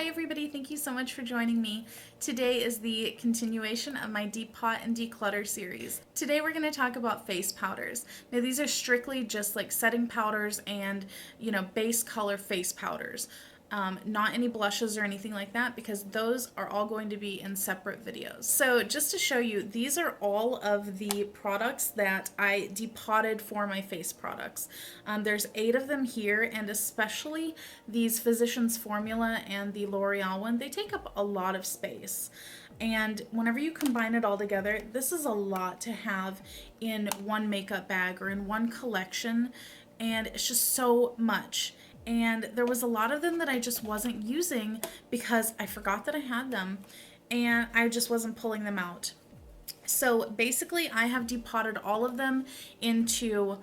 Hi everybody, thank you so much for joining me. Today is the continuation of my Depot and Declutter series. Today we're going to talk about face powders. Now these are strictly just like setting powders and, base color face powders. Not any blushes or anything like that because those are all going to be in separate videos. So just to show you, these are all of the products that I depotted for my face products. There's 8 of them here, and especially these Physicians Formula and the L'Oreal one, they take up a lot of space. And whenever you combine it all together, this is a lot to have in one makeup bag or in one collection, and it's just so much. And there was a lot of them that I just wasn't using because I forgot that I had them and I just wasn't pulling them out. So basically I have depotted all of them into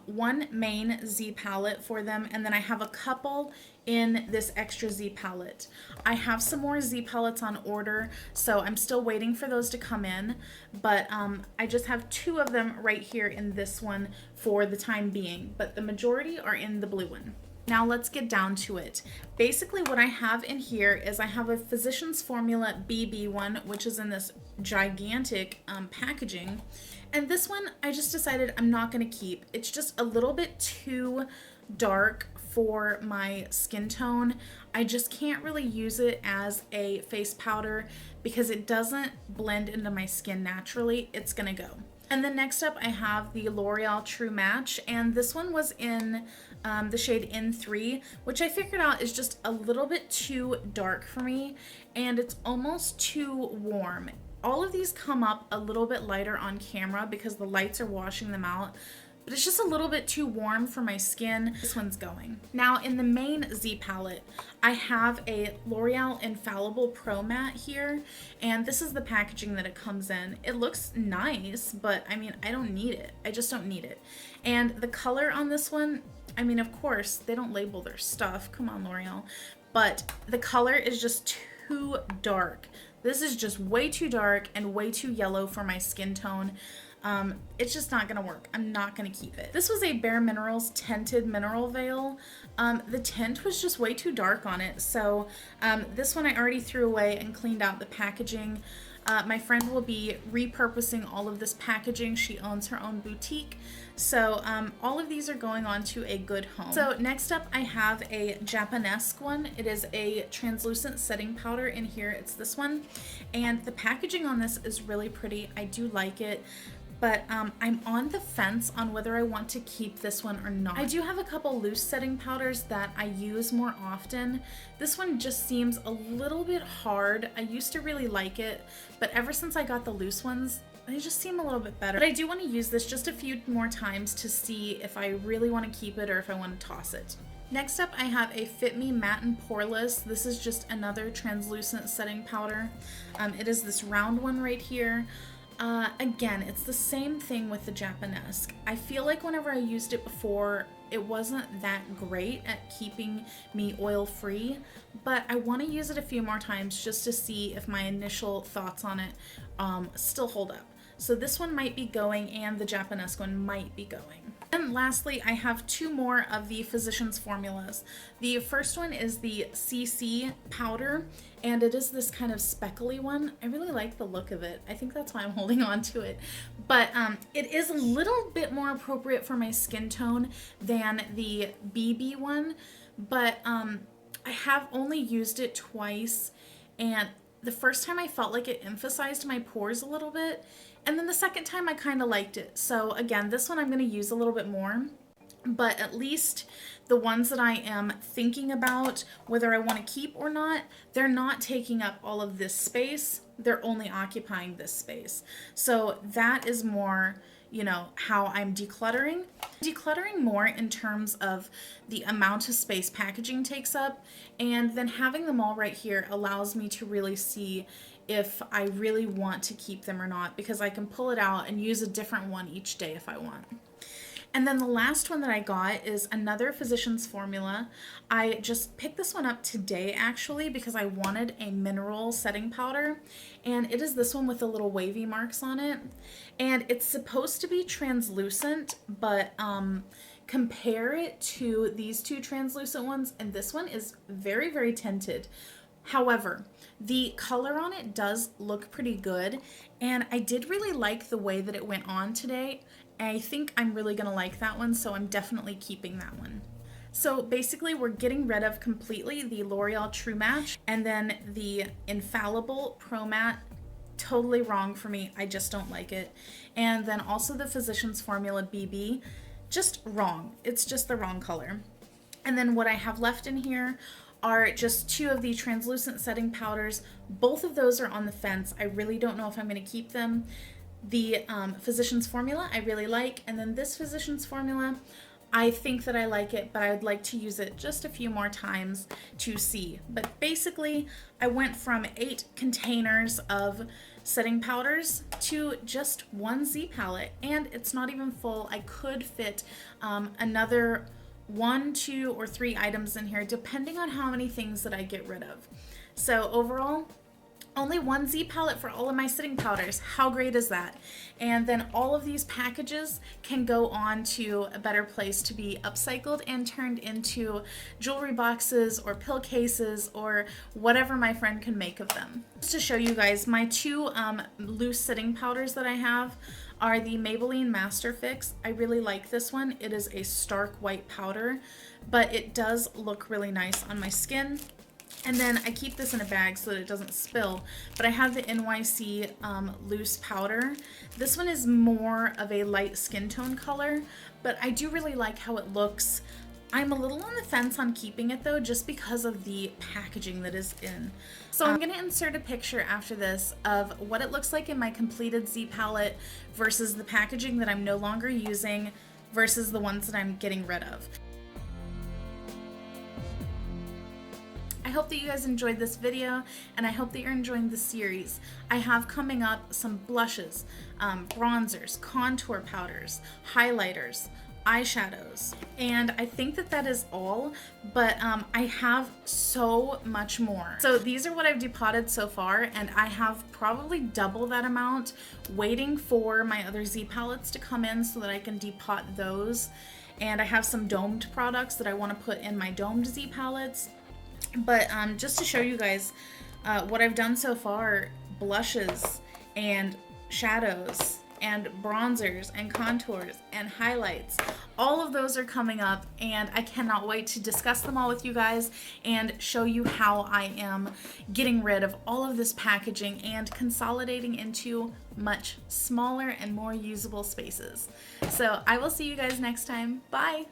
one main Z palette for them, and then I have a couple in this extra Z palette. I have some more Z palettes on order, so I'm still waiting for those to come in, but I just have 2 of them right here in this one for the time being, but the majority are in the blue one. Now let's get down to it. Basically what I have in here is I have a Physicians Formula BB one, which is in this gigantic packaging. And this one I just decided I'm not going to keep. It's just a little bit too dark for my skin tone. I just can't really use it as a face powder because it doesn't blend into my skin naturally. It's going to go. And then next up I have the L'Oreal True Match, and this one was in the shade N3, which I figured out is just a little bit too dark for me, and it's almost too warm. All of these come up a little bit lighter on camera because the lights are washing them out, but it's just a little bit too warm for my skin. This one's going. Now in the main Z palette, I have a L'Oreal Infallible Pro Matte here, and this is the packaging that it comes in. It looks nice, but I mean, I don't need it. I just don't need it. And the color on this one, I mean, of course, they don't label their stuff. Come on, L'Oreal. But the color is just too dark. This is just way too dark and way too yellow for my skin tone. It's just not gonna work. I'm not gonna keep it. This was a BareMinerals tinted mineral veil. The tint was just way too dark on it, so this one I already threw away and cleaned out the packaging. My friend will be repurposing all of this packaging. She owns her own boutique, so all of these are going on to a good home. So next up I have a Japanesque one. It is a translucent setting powder in here. It's this one, and the packaging on this is really pretty. I do like it, but I'm on the fence on whether I want to keep this one or not. I do have a couple loose setting powders that I use more often. This one just seems a little bit hard. I used to really like it, but ever since I got the loose ones, they just seem a little bit better. But I do want to use this just a few more times to see if I really want to keep it or if I want to toss it. Next up I have a Fit Me Matte and Poreless. This is just another translucent setting powder. It is this round one right here. Again, it's the same thing with the Japanesque. I feel like whenever I used it before, it wasn't that great at keeping me oil free, but I want to use it a few more times just to see if my initial thoughts on it still hold up. So this one might be going, and the Japanesque one might be going. And lastly, I have 2 more of the Physicians Formulas. The first one is the CC powder, and it is this kind of speckly one. I really like the look of it. I think that's why I'm holding on to it. But it is a little bit more appropriate for my skin tone than the BB one, but I have only used it twice, and the first time I felt like it emphasized my pores a little bit, and then the second time I kind of liked it. So again, this one I'm going to use a little bit more, but at least the ones that I am thinking about whether I want to keep or not, they're not taking up all of this space. They're only occupying this space. So that is more, how I'm decluttering. Decluttering more in terms of the amount of space packaging takes up, and then having them all right here allows me to really see if I really want to keep them or not, because I can pull it out and use a different one each day if I want. And then the last one that I got is another Physicians Formula. I just picked this one up today actually because I wanted a mineral setting powder, and it is this one with the little wavy marks on it, and it's supposed to be translucent, but compare it to these 2 translucent ones, and this one is very, very tinted, However, the color on it does look pretty good, and I did really like the way that it went on today. I think I'm really gonna like that one, so I'm definitely keeping that one. So basically we're getting rid of completely the L'Oreal True Match, and then the Infallible Pro Matte, totally wrong for me, I just don't like it. And then also the Physicians Formula BB, just wrong, it's just the wrong color. And then what I have left in here are just two of the translucent setting powders. Both of those are on the fence. I really don't know if I'm going to keep them. The Physicians Formula I really like, and then this Physicians Formula, I think that I like it, but I would like to use it just a few more times to see. But basically, I went from 8 containers of setting powders to just one Z palette, and it's not even full. I could fit another 1, 2, or 3 items in here, depending on how many things that I get rid of. So overall, only one Z palette for all of my setting powders. How great is that? And then all of these packages can go on to a better place to be upcycled and turned into jewelry boxes or pill cases or whatever my friend can make of them. Just to show you guys, my 2 loose setting powders that I have are the Maybelline Master Fix. I really like this one. It is a stark white powder, but it does look really nice on my skin. And then I keep this in a bag so that it doesn't spill, but I have the NYC loose powder. This one is more of a light skin tone color, but I do really like how it looks. I'm a little on the fence on keeping it though, just because of the packaging that is in. So I'm gonna insert a picture after this of what it looks like in my completed Z palette versus the packaging that I'm no longer using versus the ones that I'm getting rid of. I hope that you guys enjoyed this video, and I hope that you're enjoying the series. I have coming up some blushes, bronzers, contour powders, highlighters, eyeshadows, and I think that that is all, but I have so much more. So these are what I've depotted so far, and I have probably double that amount waiting for my other Z palettes to come in so that I can depot those. And I have some domed products that I want to put in my domed Z palettes. But just to show you guys what I've done so far, blushes and shadows and bronzers and contours and highlights, all of those are coming up, and I cannot wait to discuss them all with you guys and show you how I am getting rid of all of this packaging and consolidating into much smaller and more usable spaces. So I will see you guys next time. Bye!